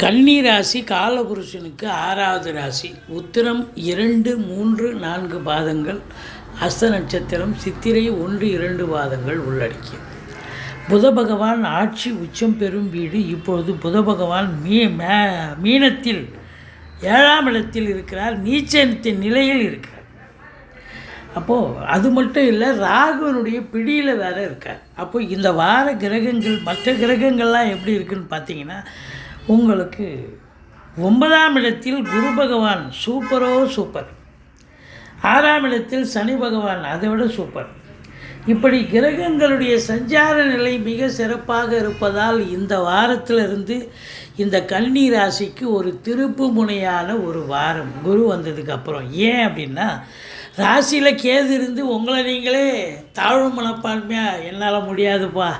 கன்னி ராசி காலபுருஷனுக்கு 6வது ராசி. உத்திரம் 2, 3, 4 பாதங்கள், அஸ்த நட்சத்திரம், சித்திரை 1, 2 பாதங்கள் உள்ளடக்கிய புத பகவான் ஆட்சி உச்சம் பெறும் வீடு. இப்பொழுது புத பகவான் மீனத்தில் 7ஆம் இடத்தில் இருக்கிறார், நீச்சத்தின் நிலையில் இருக்கிறார். அப்போது அது மட்டும் இல்லை, ராகுவனுடைய பிடியில் வேறு இருக்கார். அப்போது இந்த வார கிரகங்கள் மற்ற கிரகங்கள்லாம் எப்படி இருக்குதுன்னு பார்த்தீங்கன்னா, உங்களுக்கு 9ஆம் இடத்தில் குரு பகவான் சூப்பர், 6ஆம் இடத்தில் சனி பகவான் அதை விட சூப்பர். இப்படி கிரகங்களுடைய சஞ்சார நிலை மிக சிறப்பாக இருப்பதால் இந்த வாரத்திலிருந்து இந்த கன்னி ராசிக்கு ஒரு திருப்பு முனையான ஒரு வாரம் குரு வந்ததுக்கப்புறம். ஏன் அப்படின்னா, ராசியில் கேது இருந்து உங்களை நீங்களே தாழ்வு மனப்பான்மையாக என்னால் முடியாதுப்பா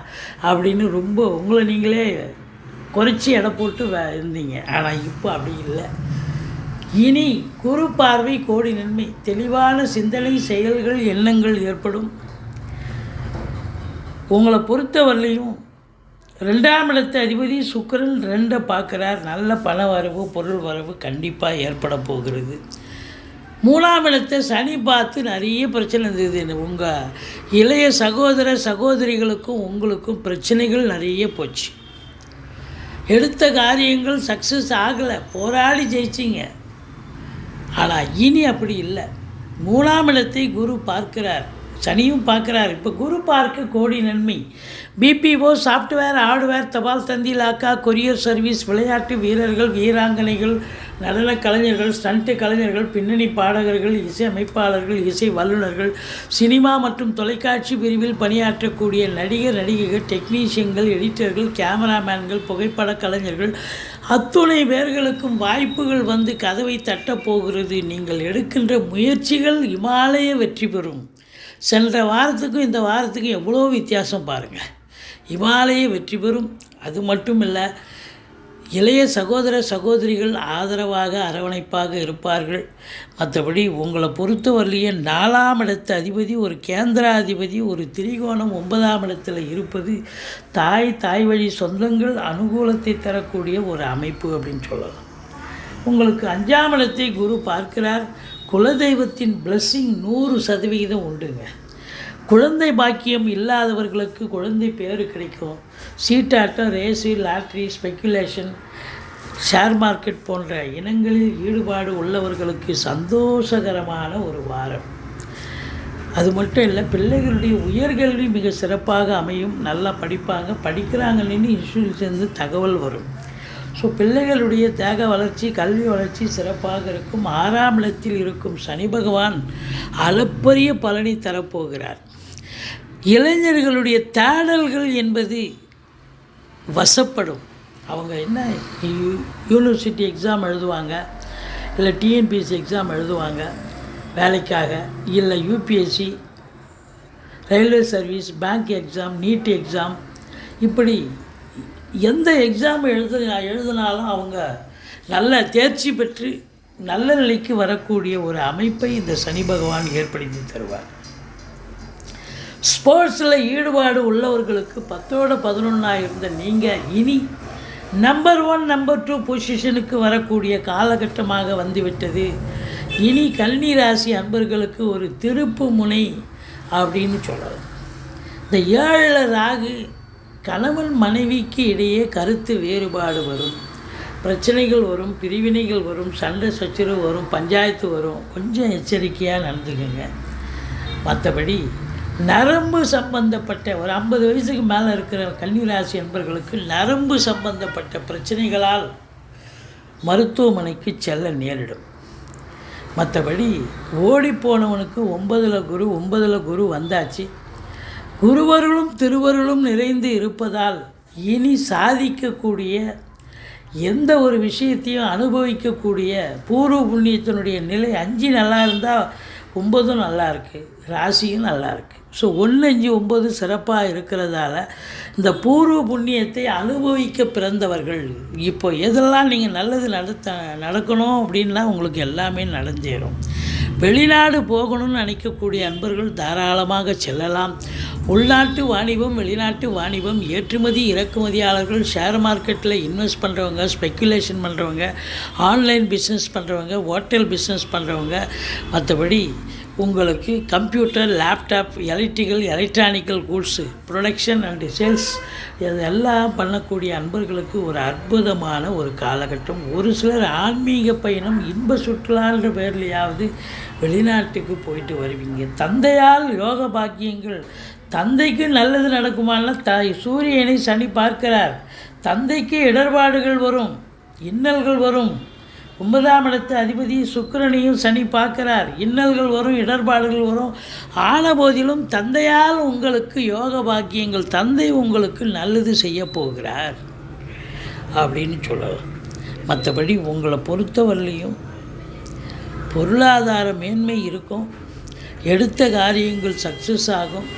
அப்படின்னு ரொம்ப உங்களை நீங்களே குறைச்சி எடை போட்டு இருந்தீங்க. ஆனால் இப்போ அப்படி இல்லை. இனி குரு பார்வை கோடி நன்மை, தெளிவான சிந்தனை, செயல்கள், எண்ணங்கள் ஏற்படும். உங்களை பொறுத்தவரையிலையும் 2ஆம் இடத்து அதிபதி சுக்கிரன் 2 பார்க்குறார். நல்ல பண வரவு, பொருள் வரவு கண்டிப்பாக ஏற்பட போகிறது. 3ஆம் இடத்தை சனி பார்த்து நிறைய பிரச்சனை இருந்தது. உங்கள் இளைய சகோதரிகளுக்கும் உங்களுக்கும் பிரச்சனைகள் நிறைய போச்சு. எடுத்த காரியங்கள் சக்ஸஸ் ஆகலை, போராடி ஜெயிச்சிங்க. ஆனால் இனி அப்படி இல்லை. 3ஆம் இடத்தை குரு பார்க்கிறார், சனியும் பார்க்குறார். இப்போ குரு பார்க்க கோடி நன்மை. பிபிஓ, சாஃப்ட்வேர், ஹார்ட்வேர், தபால் தந்தி, லாக்கா, கொரியர் சர்வீஸ், விளையாட்டு வீரர்கள், வீராங்கனைகள், நடன கலைஞர்கள், ஸ்டண்ட் கலைஞர்கள், பின்னணி பாடகர்கள், இசை அமைப்பாளர்கள், இசை வல்லுநர்கள், சினிமா மற்றும் தொலைக்காட்சி பிரிவில் பணியாற்றக்கூடிய நடிகர் நடிகைகள், டெக்னீஷியன்கள், எடிட்டர்கள், கேமராமேன்கள், புகைப்பட கலைஞர்கள், அத்துணை பேர்களுக்கும் வாய்ப்புகள் வந்து கதவை தட்டப்போகிறது. நீங்கள் எடுக்கின்ற முயற்சிகள் இமாலய வெற்றி பெறும். சென்ற வாரத்துக்கும் இந்த வாரத்துக்கும் எவ்வளோ வித்தியாசம் பாருங்கள். இமாலய வெற்றி பெறும். அது மட்டும் இல்லை, இளைய சகோதரிகள் ஆதரவாக அரவணைப்பாக இருப்பார்கள். மற்றபடி உங்களை பொறுத்தவரையிலேயே 4ஆம் இடத்து அதிபதி ஒரு கேந்திராதிபதி ஒரு திரிகோணம் 9ஆம் இடத்தில் இருப்பது தாய் வழி சொந்தங்கள் அனுகூலத்தை தரக்கூடிய ஒரு அமைப்பு அப்படின்னு சொல்லலாம். உங்களுக்கு 5ஆம் இடத்தை குரு பார்க்கிறார். குலதெய்வத்தின் பிளஸ்ஸிங் 100% உண்டுங்க. குழந்தை பாக்கியம் இல்லாதவர்களுக்கு குழந்தை பேர் கிடைக்கும். சீட்டாட்டம், race, lottery, speculation, share market போன்ற இனங்களில் ஈடுபாடு உள்ளவர்களுக்கு சந்தோஷகரமான ஒரு வாரம். அது மட்டும் இல்லை, பிள்ளைகளுடைய உயர்கல்வி மிக சிறப்பாக அமையும். நல்லா படிப்பாங்க, படிக்கிறாங்கன்னு இன்ஸ்டியூட்லேருந்து தகவல் வரும். ஸோ பிள்ளைகளுடைய தேக வளர்ச்சி, கல்வி வளர்ச்சி சிறப்பாக இருக்கும். 6ஆம் இடத்தில் இருக்கும் சனி பகவான் அளப்பரிய பலனை தரப்போகிறார். இளைஞர்களுடைய தேடல்கள் என்பது வசப்படும். அவங்க என்ன யூனிவர்சிட்டி எக்ஸாம் எழுதுவாங்க, இல்லை டிஎன்பிஎஸ்சி எக்ஸாம் எழுதுவாங்க வேலைக்காக, இல்லை UPSC, railway service, bank exam, NEET exam, இப்படி எந்த எக்ஸாம் எழுதினாலும் அவங்க நல்ல தேர்ச்சி பெற்று நல்ல நிலைக்கு வரக்கூடிய ஒரு அமைப்பை இந்த சனி பகவான் ஏற்படுத்தி தருவார். ஸ்போர்ட்ஸில் ஈடுபாடு உள்ளவர்களுக்கு 10ஓட 11 இருந்த நீங்கள் இனி நம்பர் 1, நம்பர் 2 பொசிஷனுக்கு வரக்கூடிய காலகட்டமாக வந்துவிட்டது. இனி கன்னி ராசி அன்பர்களுக்கு ஒரு திருப்பு முனை அப்படின்னு சொல்லலாம். இந்த 7 ராகு கணவன் மனைவிக்கு இடையே கருத்து வேறுபாடு வரும், பிரச்சனைகள் வரும், பிரிவினைகள் வரும், சண்டை சச்சரவு வரும், பஞ்சாயத்து வரும். கொஞ்சம் எச்சரிக்கையாக நடந்துக்குங்க. மற்றபடி நரம்பு சம்பந்தப்பட்ட ஒரு 50 வயசுக்கு மேலே இருக்கிற கன்னிராசி என்பவர்களுக்கு நரம்பு சம்பந்தப்பட்ட பிரச்சனைகளால் மருத்துவமனைக்கு செல்ல நேரிடும். மற்றபடி ஓடிப்போனவனுக்கு 9ல் குரு வந்தாச்சு. குருவருளும் திருவருளும் நிறைந்து இருப்பதால் இனி சாதிக்கக்கூடிய எந்த ஒரு விஷயத்தையும் அனுபவிக்கக்கூடிய பூர்வ புண்ணியத்தினுடைய நிலை 5 நல்லா இருந்தால் 9 நல்லா இருக்குது, ராசியும் நல்லா இருக்குது. ஸோ 1, 5, 9 சிறப்பாக இருக்கிறதால இந்த பூர்வ புண்ணியத்தை அனுபவிக்க பிறந்தவர்கள் இப்போ எதெல்லாம் நீங்கள் நல்லது நடக்கணும் அப்படின்னா உங்களுக்கு எல்லாமே நடந்தேறும். வெளிநாடு போகணும்னு நினைக்கக்கூடிய அன்பர்கள் தாராளமாக செல்லலாம். உள்நாட்டு வாணிபம், வெளிநாட்டு வாணிபம், ஏற்றுமதி இறக்குமதியாளர்கள், ஷேர் மார்க்கெட்டில் இன்வெஸ்ட் பண்ணுறவங்க, ஸ்பெக்குலேஷன் பண்ணுறவங்க, ஆன்லைன் பிஸ்னஸ் பண்ணுறவங்க, ஹோட்டல் பிஸ்னஸ் பண்ணுறவங்க, மற்றபடி உங்களுக்கு computer, laptop, electronical goods, production and sales இதெல்லாம் பண்ணக்கூடிய அன்பர்களுக்கு ஒரு அற்புதமான ஒரு காலகட்டம். ஒரு சிலர் ஆன்மீக பயணம், இன்ப சுற்றுலான்ற பேர்லையாவது வெளிநாட்டுக்கு போயிட்டு வருவீங்க. தந்தையால் யோக பாக்கியங்கள். தந்தைக்கு நல்லது நடக்குமானா சூரியனை சனி பார்க்கிறார். தந்தைக்கு இடர்பாடுகள் வரும், இன்னல்கள் வரும். 9ஆம் இடத்து அதிபதி சுக்கிரனையும் சனி பார்க்கிறார். இன்னல்கள் வரும், இடர்பாடுகள் வரும். ஆன போதிலும் தந்தையால் உங்களுக்கு யோக பாக்கியங்கள், தந்தை உங்களுக்கு நல்லது செய்ய போகிறார் அப்படின்னு சொல்லலாம். மற்றபடி உங்களை பொறுத்தவரையிலையும் பொருளாதார மேன்மை இருக்கும். எடுத்த காரியங்கள் சக்ஸஸ் ஆகும்.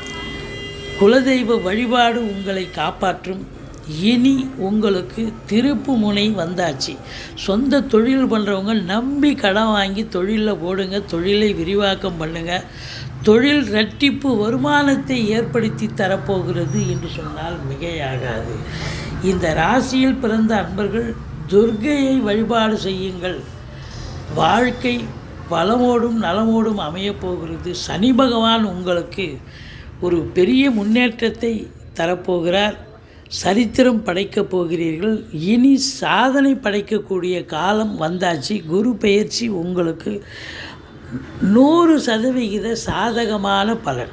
குலதெய்வ வழிபாடு உங்களை காப்பாற்றும். இனி உங்களுக்கு திருப்பு முனை வந்தாச்சு. சொந்த தொழில் பண்ணுறவங்க நம்பி கடன் வாங்கி தொழிலில் போடுங்க. தொழிலை விரிவாக்கம் பண்ணுங்கள். தொழில் இரட்டிப்பு வருமானத்தை ஏற்படுத்தி தரப்போகிறது என்று சொன்னால் மிகையாகாது. இந்த ராசியில் பிறந்த அன்பர்கள் துர்க்கையை வழிபாடு செய்யுங்கள். வாழ்க்கை வளமோடும் நலமோடும் அமையப்போகிறது. சனி பகவான் உங்களுக்கு ஒரு பெரிய முன்னேற்றத்தை தரப்போகிறார். சரித்திரம் படைக்கப் போகிறீர்கள். இனி சாதனை படைக்கக்கூடிய காலம் வந்தாச்சு. குரு பெயர்ச்சி உங்களுக்கு 100% சாதகமான பலன்.